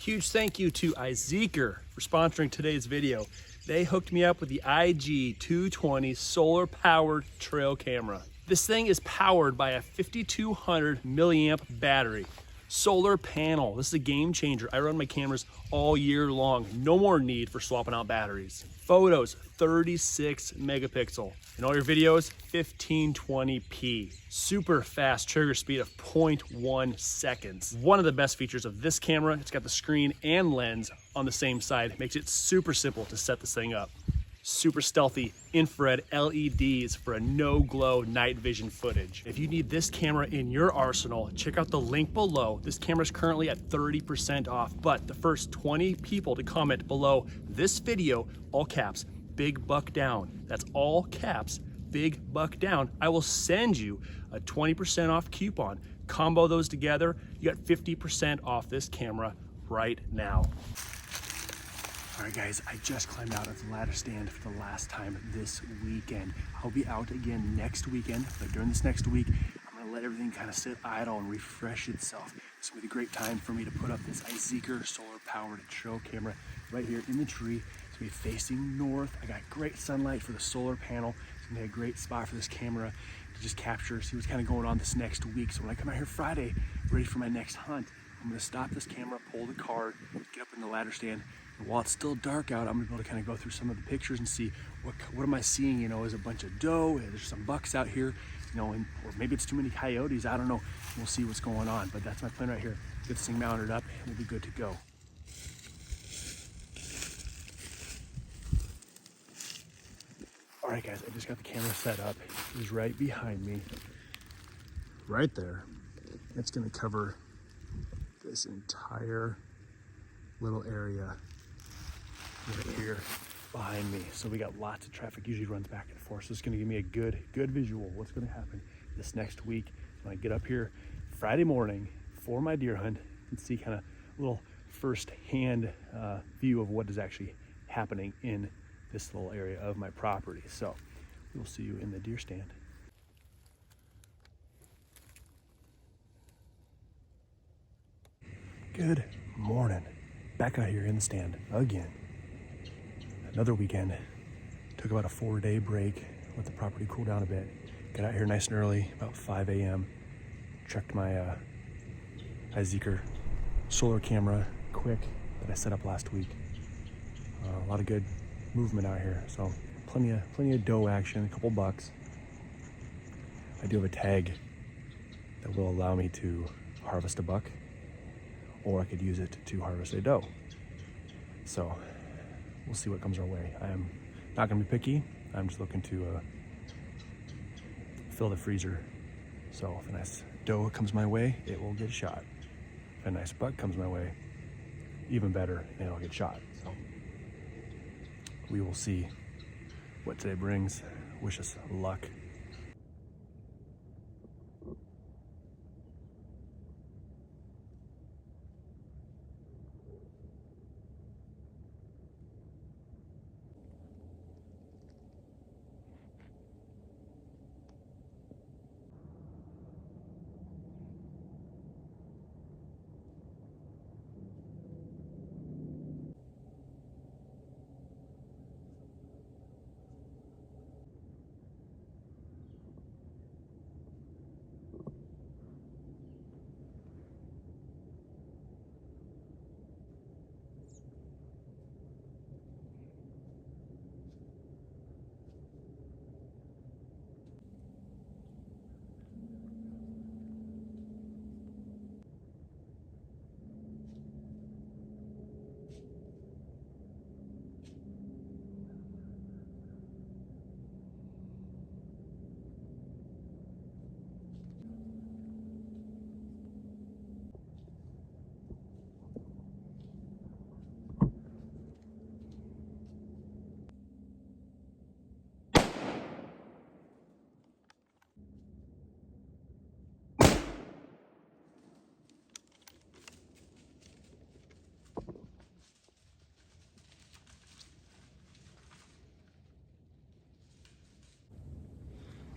Huge thank you to iZeeker for sponsoring today's video. They hooked me up with the IG220 solar powered trail camera. This thing is powered by a 5200 milliamp battery. Solar panel, this is a game changer. I run my cameras all year long. No more need for swapping out batteries. Photos, 36 megapixel. And all your videos, 1520p. Super fast trigger speed of 0.1 seconds. One of the best features of this camera, it's got the screen and lens on the same side. Makes it super simple to set this thing up. Super stealthy infrared LEDs for a no-glow night vision footage. If you need this camera in your arsenal, check out the link below. This camera is currently at 30% off, but the first 20 people to comment below this video, all caps, big buck down. That's all caps, big buck down. I will send you a 20% off coupon. Combo those together, you got 50% off this camera right now. All right, guys, I just climbed out of the ladder stand for the last time this weekend. I'll be out again next weekend, but during this next week, I'm gonna let everything kind of sit idle and refresh itself. It's gonna be a great time for me to put up this iZeeker solar-powered trail camera right here in the tree. It's gonna be facing north. I got great sunlight for the solar panel. It's gonna be a great spot for this camera to just capture, see what's kind of going on this next week. So when I come out here Friday, ready for my next hunt, I'm gonna stop this camera, pull the card, get up in the ladder stand. And while it's still dark out, I'm gonna be able to kind of go through some of the pictures and see what am I seeing. You know, is a bunch of doe, there's some bucks out here, you know, or maybe it's too many coyotes, I don't know. We'll see what's going on, but that's my plan right here. Get this thing mounted up and we'll be good to go. All right, guys, I just got the camera set up. It is right behind me, right there. It's gonna cover this entire little area right here behind me. So we got lots of traffic, usually runs back and forth. So it's gonna give me a good visual of what's gonna happen this next week. When I get up here Friday morning for my deer hunt and see kind of a little first-hand view of what is actually happening in this little area of my property. So we'll see you in the deer stand. Good morning. Back out here in the stand again. Another weekend. Took about a 4-day break. Let the property cool down a bit. Got out here nice and early, about 5 a.m. Checked my iZeeker solar camera quick that I set up last week. A lot of good movement out here. So plenty of doe action, a couple bucks. I do have a tag that will allow me to harvest a buck, or I could use it to harvest a doe. So we'll see what comes our way. I am not gonna be picky. I'm just looking to fill the freezer. So if a nice doe comes my way, it will get shot. If a nice buck comes my way, even better, it'll get shot. So we will see what today brings. Wish us luck.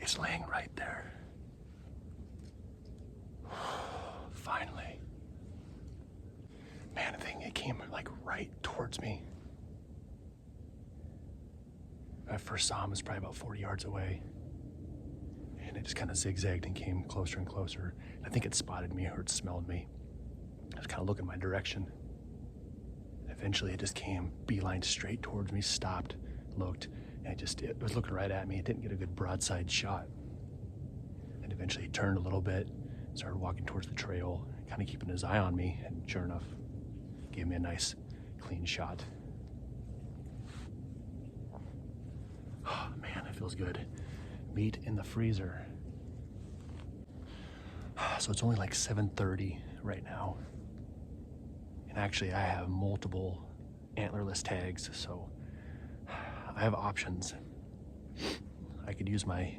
It's laying right there. Finally. Man, the thing, it came like right towards me. When I first saw him, it was probably about 40 yards away. And it just kind of zigzagged and came closer and closer. And I think it spotted me or it smelled me. I was kind of looking my direction. And eventually it just came beeline straight towards me, stopped, looked, and it was looking right at me. It didn't get a good broadside shot. And eventually he turned a little bit, started walking towards the trail, kind of keeping his eye on me, and sure enough, gave me a nice, clean shot. Oh, man, it feels good. Meat in the freezer. So it's only like 7:30 right now. And actually I have multiple antlerless tags, so I have options. I could use my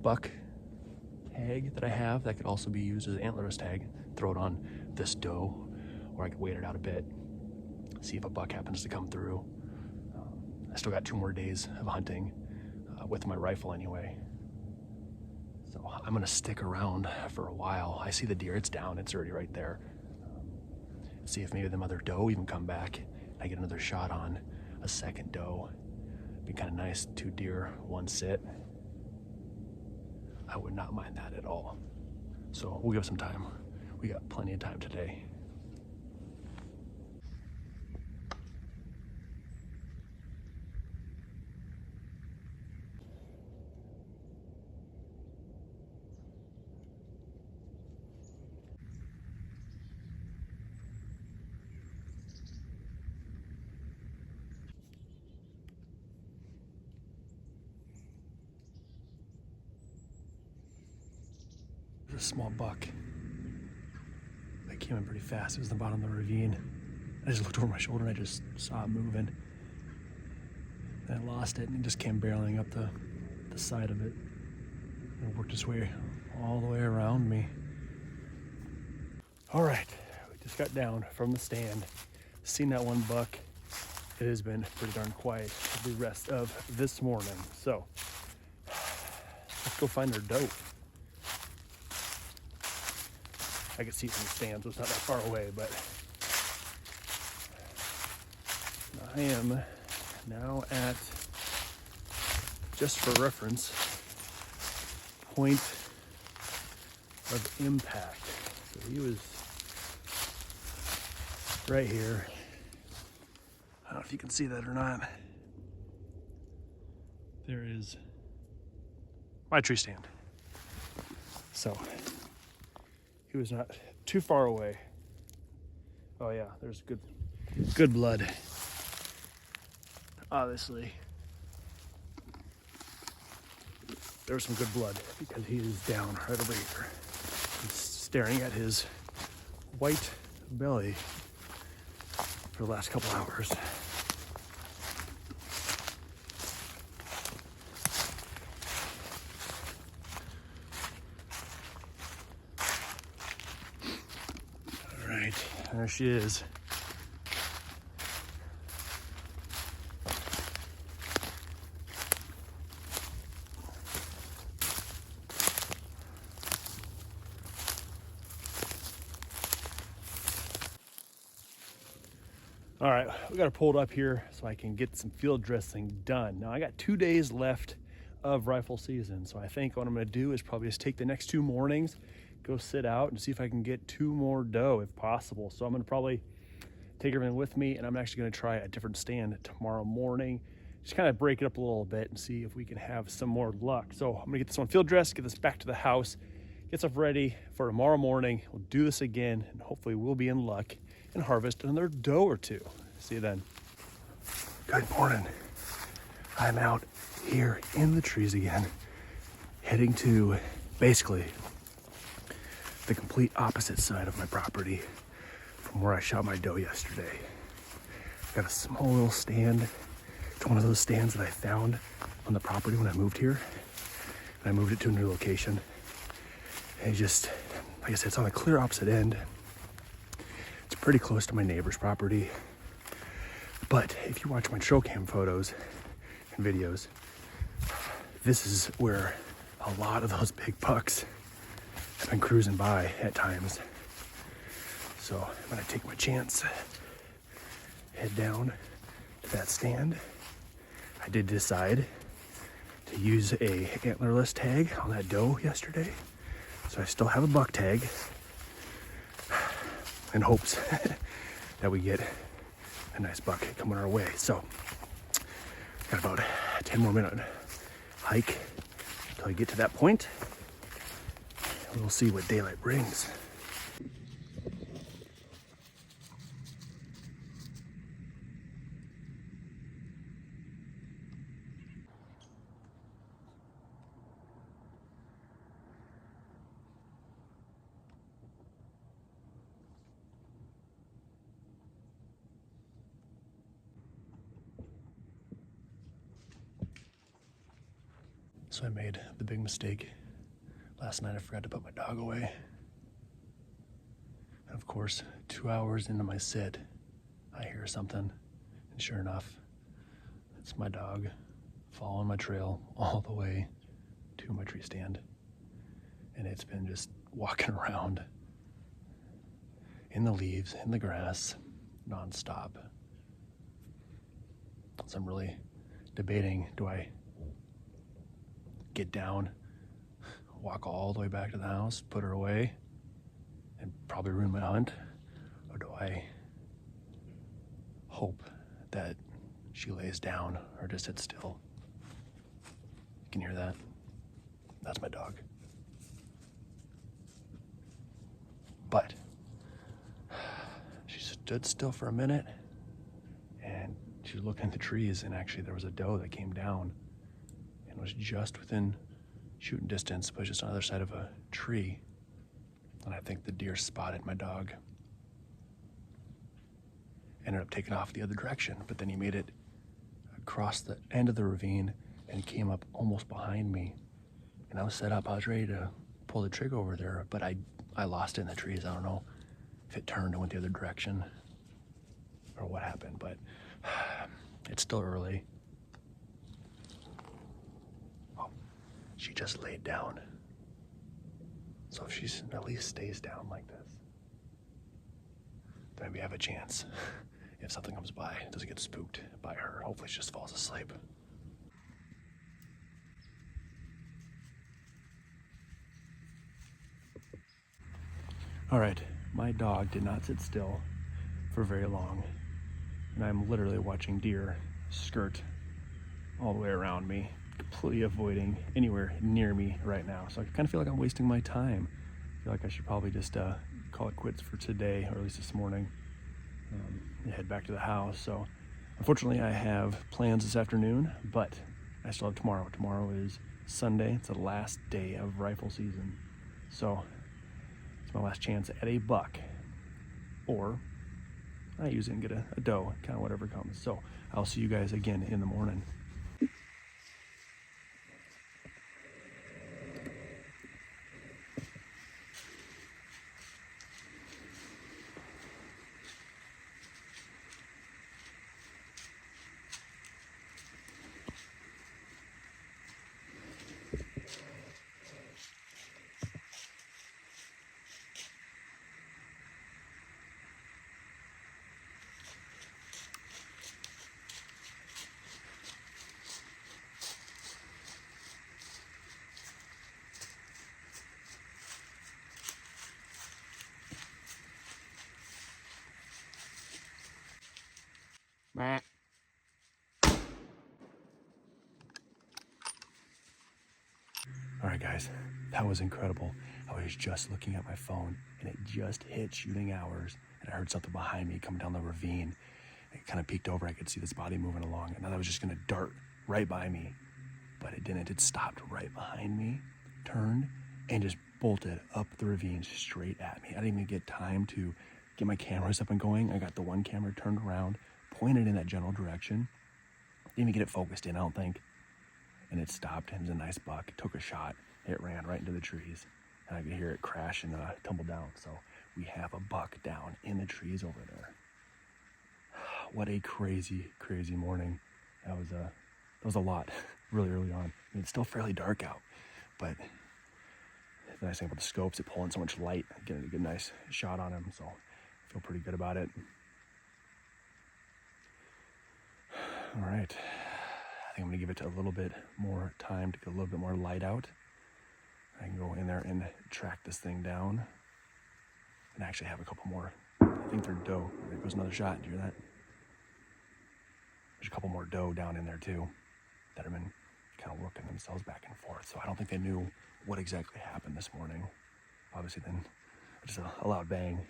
buck tag that I have that could also be used as an antlerless tag, throw it on this doe, or I could wait it out a bit, see if a buck happens to come through. I still got 2 more days of hunting with my rifle anyway. So I'm gonna stick around for a while. I see the deer, it's down, it's already right there. See if maybe the mother doe even come back. I get another shot on a second doe. Be kind of nice, 2 deer, 1 sit. I would not mind that at all. So we'll give some time. We got plenty of time today. There's a small buck. That came in pretty fast. It was the bottom of the ravine. I just looked over my shoulder and I just saw it moving. And I lost it and it just came barreling up the side of it. And it worked its way all the way around me. All right, we just got down from the stand. Seen that 1 buck. It has been pretty darn quiet the rest of this morning. So let's go find their doe. I can see it from the stand, so it's not that far away, but I am now at, just for reference, point of impact. So he was right here. I don't know if you can see that or not. There is my tree stand. So he was not too far away. Oh yeah, there's good blood. Obviously, there's some good blood because he is down right over here. He's staring at his white belly for the last couple hours. There she is. All right, we got her pulled up here so I can get some field dressing done. Now I got 2 days left of rifle season, so I think what I'm gonna do is probably just take the next 2 mornings, go sit out and see if I can get 2 more doe if possible. So I'm gonna probably take everything with me and I'm actually gonna try a different stand tomorrow morning. Just kind of break it up a little bit and see if we can have some more luck. So I'm gonna get this one field dressed, get this back to the house, get stuff ready for tomorrow morning. We'll do this again and hopefully we'll be in luck and harvest another doe or 2. See you then. Good morning. I'm out here in the trees again, heading to basically the complete opposite side of my property from where I shot my doe yesterday. Got a small little stand. It's one of those stands that I found on the property when I moved here. And I moved it to a new location. And it just, like I said, it's on the clear opposite end. It's pretty close to my neighbor's property. But if you watch my trail cam photos and videos, this is where a lot of those big bucks have been cruising by at times. So I'm gonna take my chance, head down to that stand. I did decide to use a antlerless tag on that doe yesterday. So I still have a buck tag in hopes that we get a nice buck coming our way. So got about 10 more minute hike until I get to that point. We'll see what daylight brings. So I made the big mistake. Last night I forgot to put my dog away. And of course, 2 hours into my sit, I hear something. And sure enough, it's my dog following my trail all the way to my tree stand. And it's been just walking around in the leaves, in the grass, nonstop. So I'm really debating, do I get down, walk all the way back to the house, put her away, and probably ruin my hunt? Or do I hope that she lays down or just sits still? You can hear that? That's my dog. But she stood still for a minute and she was looking at the trees, and actually there was a doe that came down and was just within shooting distance, but just on the other side of a tree. And I think the deer spotted my dog. Ended up taking off the other direction, but then he made it across the end of the ravine and came up almost behind me. And I was set up, I was ready to pull the trigger over there, but I lost it in the trees. I don't know if it turned and went the other direction or what happened, but it's still early. She just laid down. So if she at least stays down like this, then maybe I have a chance. If something comes by, it doesn't get spooked by her. Hopefully she just falls asleep. All right, my dog did not sit still for very long, and I'm literally watching deer skirt all the way around me, completely avoiding anywhere near me right now. So I kind of feel like I'm wasting my time. I feel like I should probably just call it quits for today, or at least this morning, and head back to the house. So unfortunately I have plans this afternoon, but I still have tomorrow. Tomorrow is Sunday. It's the last day of rifle season. So it's my last chance at a buck, or I use it and get a doe, kind of whatever comes. So I'll see you guys again in the morning. All right, guys, that was incredible. I was just looking at my phone and it just hit shooting hours, and I heard something behind me coming down the ravine. It kind of peeked over. I could see this body moving along, and I thought it was just gonna dart right by me, but it didn't. It stopped right behind me, turned, and just bolted up the ravine straight at me. I didn't even get time to get my cameras up and going. I got the one camera turned around, pointed in that general direction. Didn't even get it focused in, I don't think. And it stopped. It was a nice buck. It took a shot. It ran right into the trees, and I could hear it crash and tumble down. So we have a buck down in the trees over there. What a crazy, crazy morning. That was a lot really early on. I mean, it's still fairly dark out, but the nice thing about the scopes, it pull in so much light, getting a good nice shot on him. So Feel pretty good about it. All right, I think I'm gonna give it a little bit more time to get a little bit more light out. I can go in there and track this thing down and actually have a couple more. I think they're doe. There goes another shot. Do you hear that? There's a couple more doe down in there too that have been kind of working themselves back and forth. So I don't think they knew what exactly happened this morning. Obviously then just a loud bang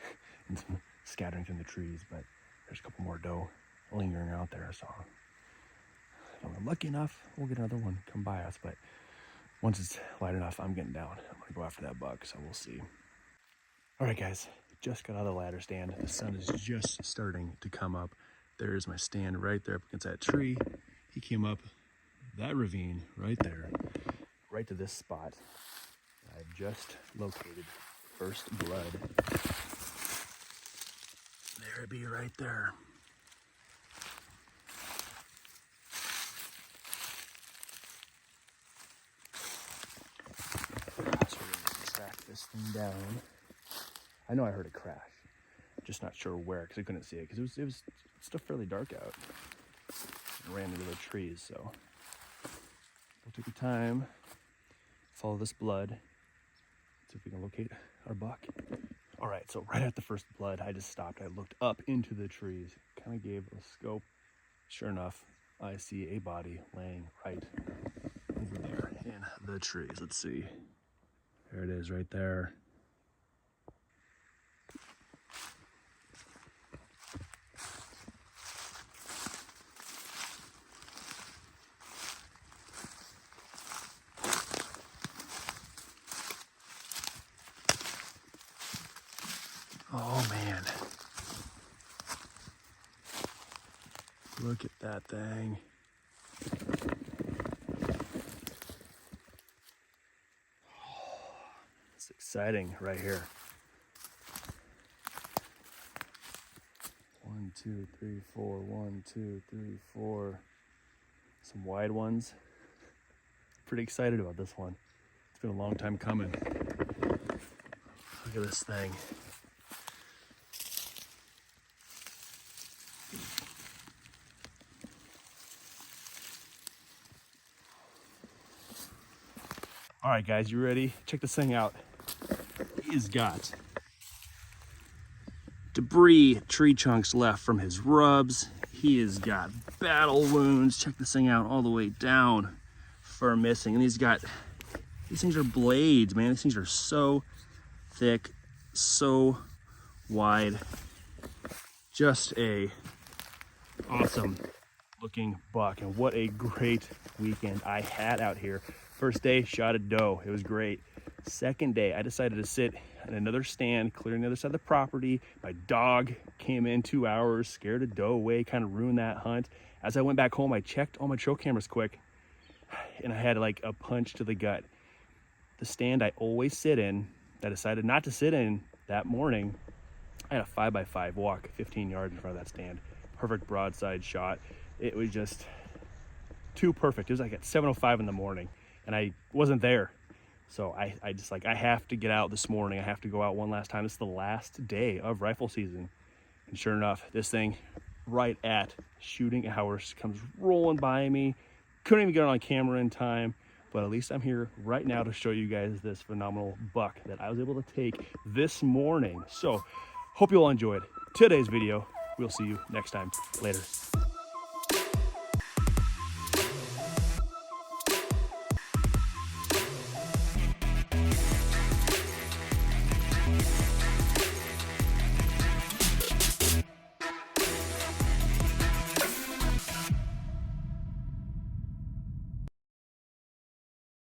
and some scattering through the trees, but there's a couple more doe lingering out there. So if I'm lucky enough, we'll get another one come by us, but once it's light enough, I'm getting down. I'm gonna go after that buck, so we'll see. All right, guys, just got out of the ladder stand. The sun is just starting to come up. There is my stand right there up against that tree. He came up that ravine right there, right to this spot. I've just located first blood. There it be right there. So we're gonna track this thing down. I know I heard a crash, just not sure where because I couldn't see it because it was still fairly dark out. I ran into the trees, so we'll take the time, follow this blood, see if we can locate our buck. All right, so right at the first blood, I just stopped. I looked up into the trees, kind of gave a scope. Sure enough, I see a body laying right over there in the trees. Let's see. There it is right there. Oh man, look at that thing. Oh, it's exciting right here. 1, 2, 3, 4, 1, 2, 3, 4. Some wide ones. Pretty excited about this one. It's been a long time coming. Look at this thing. All right, guys, you ready? Check this thing out. He's got debris, tree chunks left from his rubs. He has got battle wounds. Check this thing out all the way down, fur missing. And these things are blades, man. These things are so thick, so wide. Just a awesome looking buck, and what a great weekend I had out here. First day, shot a doe. It was great. Second day, I decided to sit at another stand, clearing the other side of the property. My dog came in 2 hours, scared a doe away, kind of ruined that hunt. As I went back home, I checked all my trail cameras quick, and I had like a punch to the gut. The stand I always sit in, that I decided not to sit in that morning, I had a 5x5 walk 15 yards in front of that stand. Perfect broadside shot. It was just too perfect. It was like at 7:05 in the morning. And I wasn't there. So I just like, I have to get out this morning. I have to go out one last time. It's the last day of rifle season. And sure enough, this thing right at shooting hours comes rolling by me. Couldn't even get it on camera in time, but at least I'm here right now to show you guys this phenomenal buck that I was able to take this morning. So hope you all enjoyed today's video. We'll see you next time. Later.